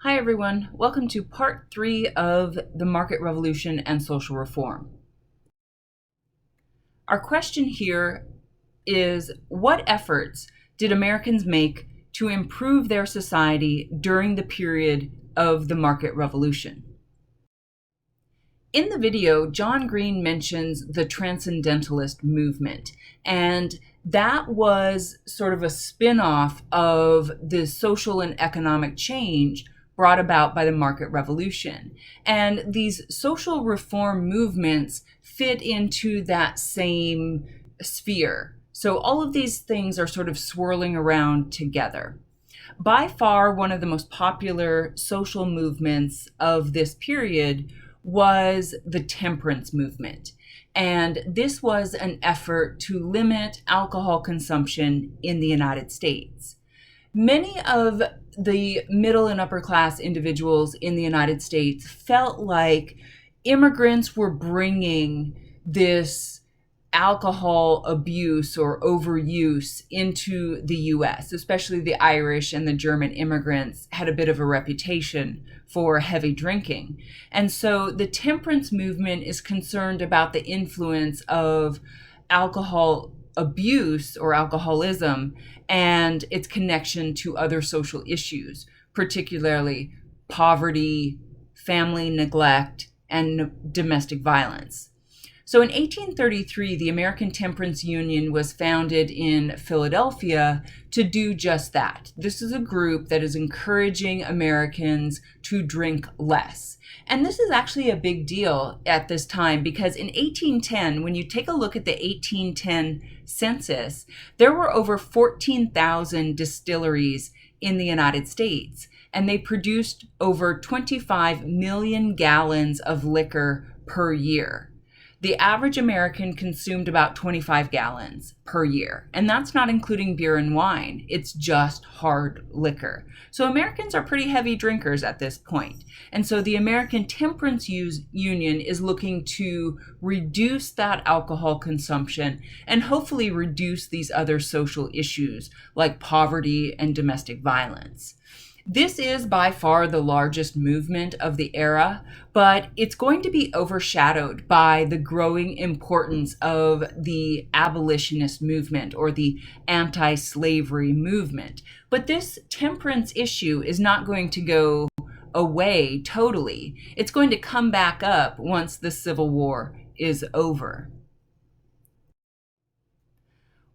Hi everyone, welcome to part 3 of the market revolution and social reform. Our question here is, what efforts did Americans make to improve their society during the period of the market revolution? In the video, John Green mentions the Transcendentalist movement, and that was sort of a spin-off of the social and economic change brought about by the market revolution. And these social reform movements fit into that same sphere. So all of these things are sort of swirling around together. By far, one of the most popular social movements of this period was the Temperance Movement. And this was an effort to limit alcohol consumption in the United States. Many of the middle and upper class individuals in the United States felt like immigrants were bringing this alcohol abuse or overuse into the US, especially the Irish and the German immigrants had a bit of a reputation for heavy drinking. And so the temperance movement is concerned about the influence of alcohol abuse or alcoholism and its connection to other social issues, particularly poverty, family neglect, and domestic violence. So in 1833, the American Temperance Union was founded in Philadelphia to do just that. This is a group that is encouraging Americans to drink less. And this is actually a big deal at this time because in 1810, when you take a look at the 1810 census, there were over 14,000 distilleries in the United States, and they produced over 25 million gallons of liquor per year. The average American consumed about 25 gallons per year, and that's not including beer and wine. It's just hard liquor. So Americans are pretty heavy drinkers at this point. And so the American Temperance Union is looking to reduce that alcohol consumption and hopefully reduce these other social issues like poverty and domestic violence. This is by far the largest movement of the era, but it's going to be overshadowed by the growing importance of the abolitionist movement or the anti-slavery movement. But this temperance issue is not going to go away totally. It's going to come back up once the Civil War is over.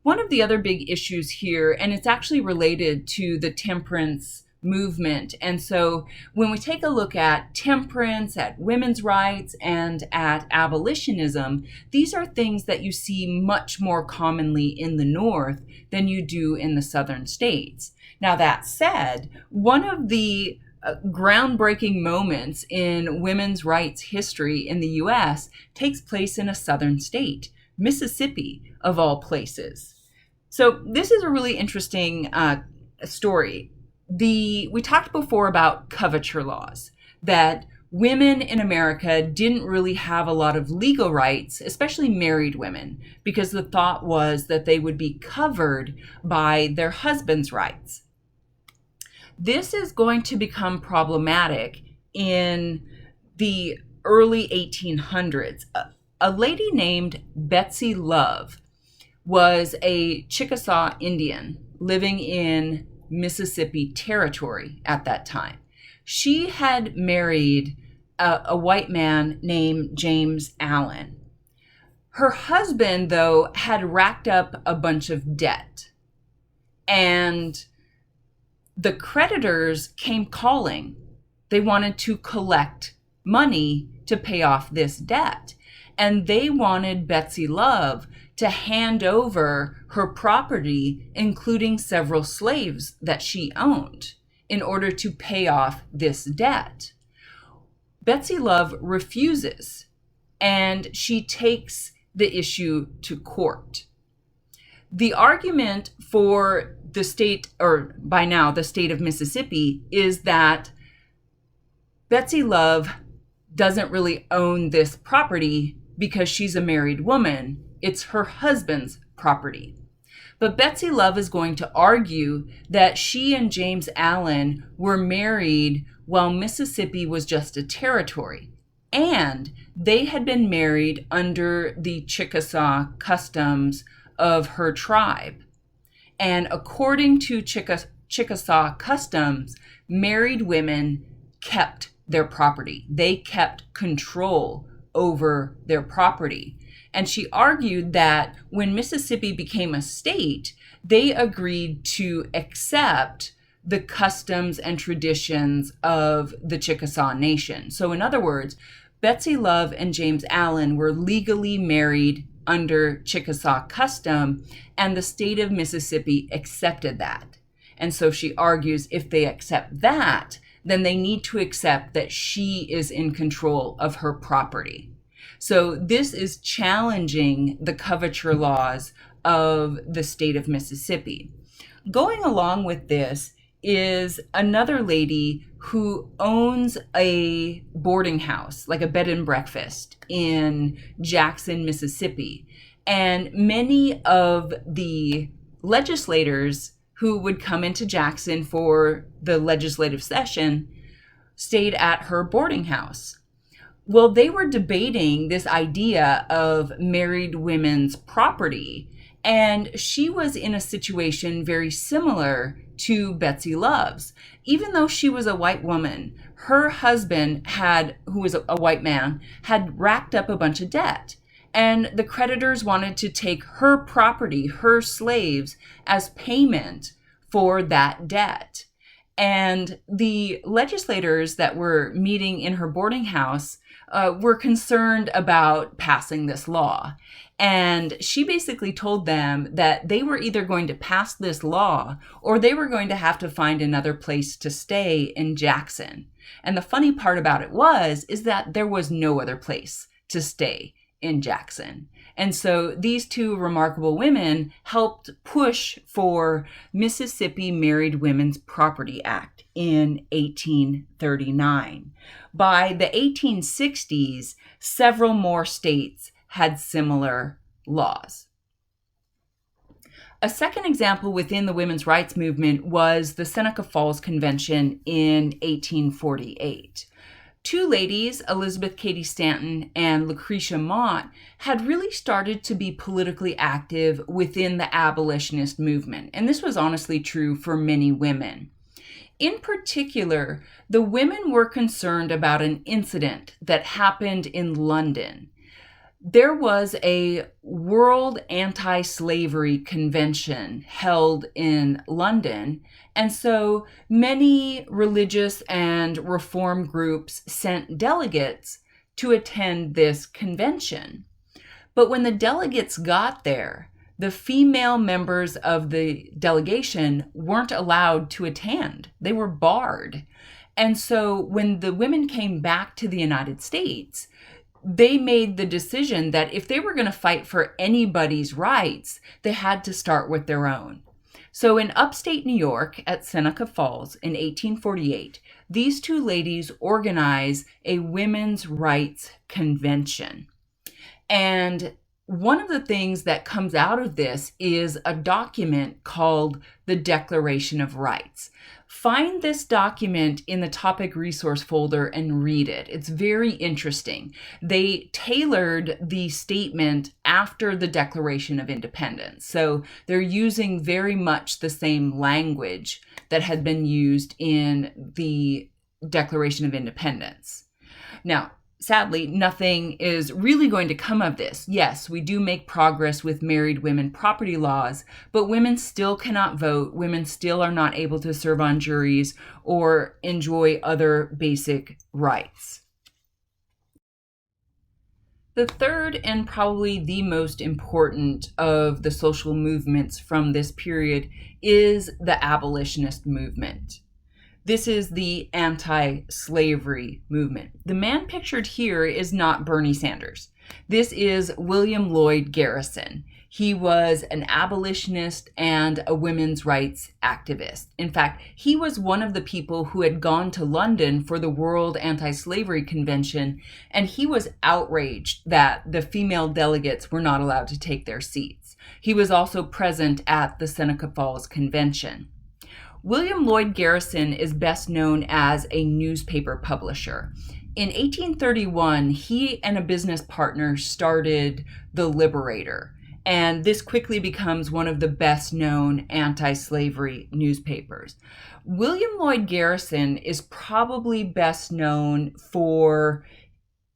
One of the other big issues here, and it's actually related to the temperance movement. And so when we take a look at temperance, at women's rights, and at abolitionism, these are things that you see much more commonly in the North than you do in the Southern states. Now, that said, one of the groundbreaking moments in women's rights history in the US takes place in a Southern state, Mississippi, of all places. So this is a really interesting story. We talked before about coverture laws, that women in America didn't really have a lot of legal rights, especially married women, because the thought was that they would be covered by their husband's rights. This is going to become problematic in the early 1800s. A lady named Betsy Love was a Chickasaw Indian living in Mississippi Territory at that time. She had married a white man named James Allen. Her husband, though, had racked up a bunch of debt, and the creditors came calling. They wanted to collect money to pay off this debt, and they wanted Betsy Love to hand over her property, including several slaves that she owned, in order to pay off this debt. Betsy Love refuses, and she takes the issue to court. The argument for the state, or by now the state of Mississippi, is that Betsy Love doesn't really own this property because she's a married woman. It's her husband's property. But Betsy Love is going to argue that she and James Allen were married while Mississippi was just a territory, and they had been married under the Chickasaw customs of her tribe. And according to Chickasaw customs, married women kept their property. They kept control over their property. And she argued that when Mississippi became a state, they agreed to accept the customs and traditions of the Chickasaw Nation. So in other words, Betsy Love and James Allen were legally married under Chickasaw custom, and the state of Mississippi accepted that. And so she argues if they accept that, then they need to accept that she is in control of her property. So this is challenging the coverture laws of the state of Mississippi. Going along with this is another lady who owns a boarding house, like a bed and breakfast in Jackson, Mississippi. And many of the legislators who would come into Jackson for the legislative session stayed at her boarding house. Well, they were debating this idea of married women's property, and she was in a situation very similar to Betsy Love's. Even though she was a white woman, her husband who was a white man, had racked up a bunch of debt. And the creditors wanted to take her property, her slaves, as payment for that debt. And the legislators that were meeting in her boarding house were concerned about passing this law. And she basically told them that they were either going to pass this law or they were going to have to find another place to stay in Jackson. And the funny part about it is that there was no other place to stay in Jackson. And so these two remarkable women helped push for Mississippi Married Women's Property Act in 1839. By the 1860s, several more states had similar laws. A second example within the women's rights movement was the Seneca Falls Convention in 1848. Two ladies, Elizabeth Cady Stanton and Lucretia Mott, had really started to be politically active within the abolitionist movement, and this was honestly true for many women. In particular, the women were concerned about an incident that happened in London. There was a World Anti-Slavery Convention held in London, and so many religious and reform groups sent delegates to attend this convention. But when the delegates got there, the female members of the delegation weren't allowed to attend. They were barred. And so when the women came back to the United States, they made the decision that if they were going to fight for anybody's rights, they had to start with their own. So in upstate New York at Seneca Falls in 1848, these two ladies organize a women's rights convention. And one of the things that comes out of this is a document called the Declaration of Rights. Find this document in the topic resource folder and read it. It's very interesting. They tailored the statement after the Declaration of Independence. So they're using very much the same language that had been used in the Declaration of Independence. Now, sadly, nothing is really going to come of this. Yes, we do make progress with married women property laws, but women still cannot vote. Women still are not able to serve on juries or enjoy other basic rights. The third and probably the most important of the social movements from this period is the abolitionist movement. This is the anti-slavery movement. The man pictured here is not Bernie Sanders. This is William Lloyd Garrison. He was an abolitionist and a women's rights activist. In fact, he was one of the people who had gone to London for the World Anti-Slavery Convention, and he was outraged that the female delegates were not allowed to take their seats. He was also present at the Seneca Falls Convention. William Lloyd Garrison is best known as a newspaper publisher. In 1831, he and a business partner started The Liberator, and this quickly becomes one of the best known anti-slavery newspapers. William Lloyd Garrison is probably best known for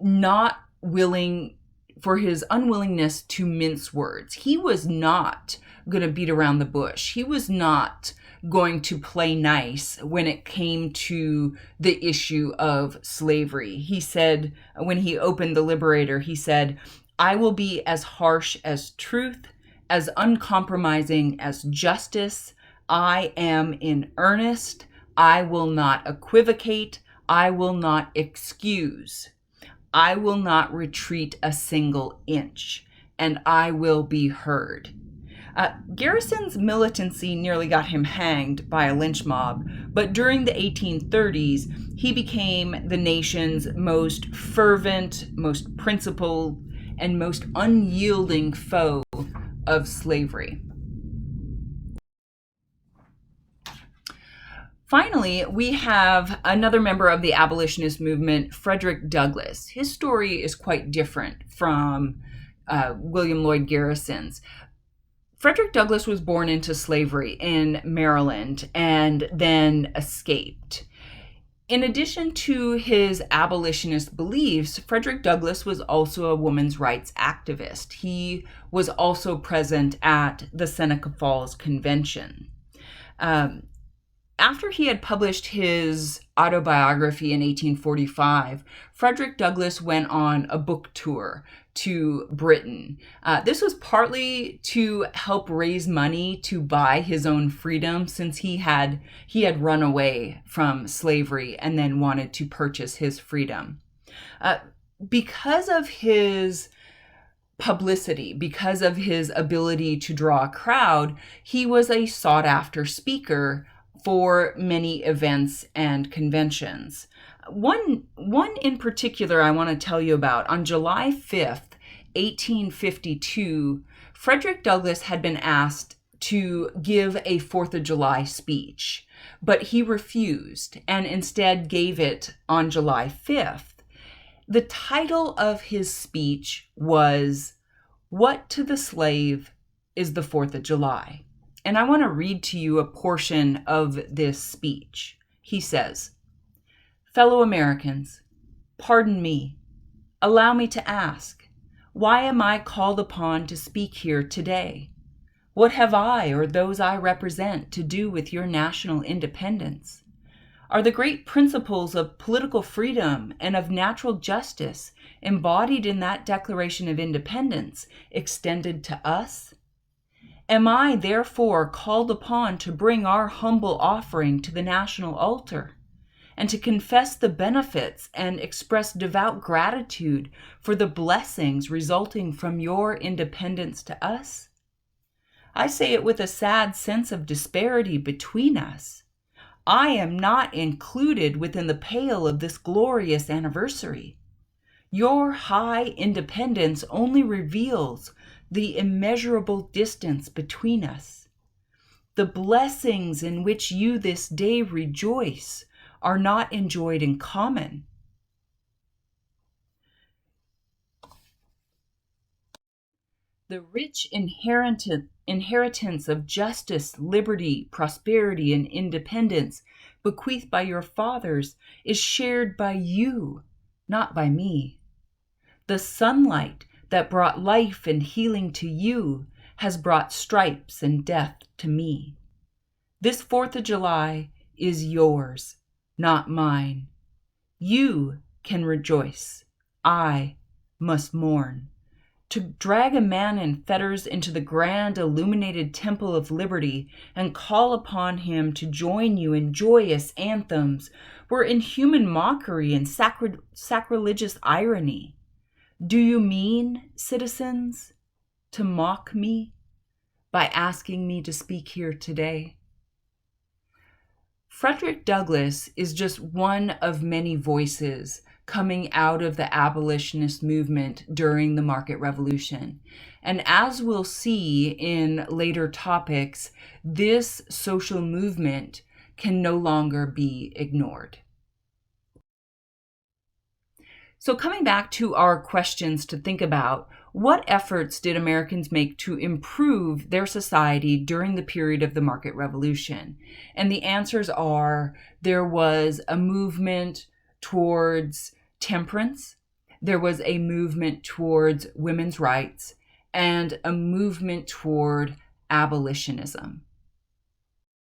his unwillingness to mince words. He was not going to beat around the bush. He was not going to play nice when it came to the issue of slavery. He said, when he opened The Liberator, he said, "I will be as harsh as truth, as uncompromising as justice. I am in earnest. I will not equivocate. I will not excuse. I will not retreat a single inch, and I will be heard." Garrison's militancy nearly got him hanged by a lynch mob, but during the 1830s, he became the nation's most fervent, most principled, and most unyielding foe of slavery. Finally, we have another member of the abolitionist movement, Frederick Douglass. His story is quite different from William Lloyd Garrison's. Frederick Douglass was born into slavery in Maryland and then escaped. In addition to his abolitionist beliefs, Frederick Douglass was also a women's rights activist. He was also present at the Seneca Falls Convention. After he had published his autobiography in 1845, Frederick Douglass went on a book tour to Britain. This was partly to help raise money to buy his own freedom, since he had run away from slavery and then wanted to purchase his freedom. Because of his publicity, because of his ability to draw a crowd, he was a sought-after speaker for many events and conventions. One in particular I want to tell you about. On July 5th, 1852, Frederick Douglass had been asked to give a 4th of July speech, but he refused and instead gave it on July 5th. The title of his speech was, "What to the Slave is the 4th of July?" And I want to read to you a portion of this speech. He says, "Fellow Americans, pardon me. Allow me to ask, why am I called upon to speak here today? What have I or those I represent to do with your national independence? Are the great principles of political freedom and of natural justice embodied in that Declaration of Independence extended to us? Am I therefore called upon to bring our humble offering to the national altar, and to confess the benefits and express devout gratitude for the blessings resulting from your independence to us? I say it with a sad sense of disparity between us. I am not included within the pale of this glorious anniversary. Your high independence only reveals the immeasurable distance between us. The blessings in which you this day rejoice are not enjoyed in common. The rich inheritance of justice, liberty, prosperity, and independence bequeathed by your fathers is shared by you, not by me. The sunlight that brought life and healing to you has brought stripes and death to me. This 4th of July is yours, not mine. You can rejoice. I must mourn. To drag a man in fetters into the grand illuminated temple of liberty and call upon him to join you in joyous anthems were inhuman mockery and sacrilegious irony. Do you mean, citizens, to mock me by asking me to speak here today? Frederick Douglass is just one of many voices coming out of the abolitionist movement during the market revolution. And as we'll see in later topics, this social movement can no longer be ignored. So coming back to our questions to think about, what efforts did Americans make to improve their society during the period of the market revolution? And the answers are, there was a movement towards temperance, there was a movement towards women's rights, and a movement toward abolitionism.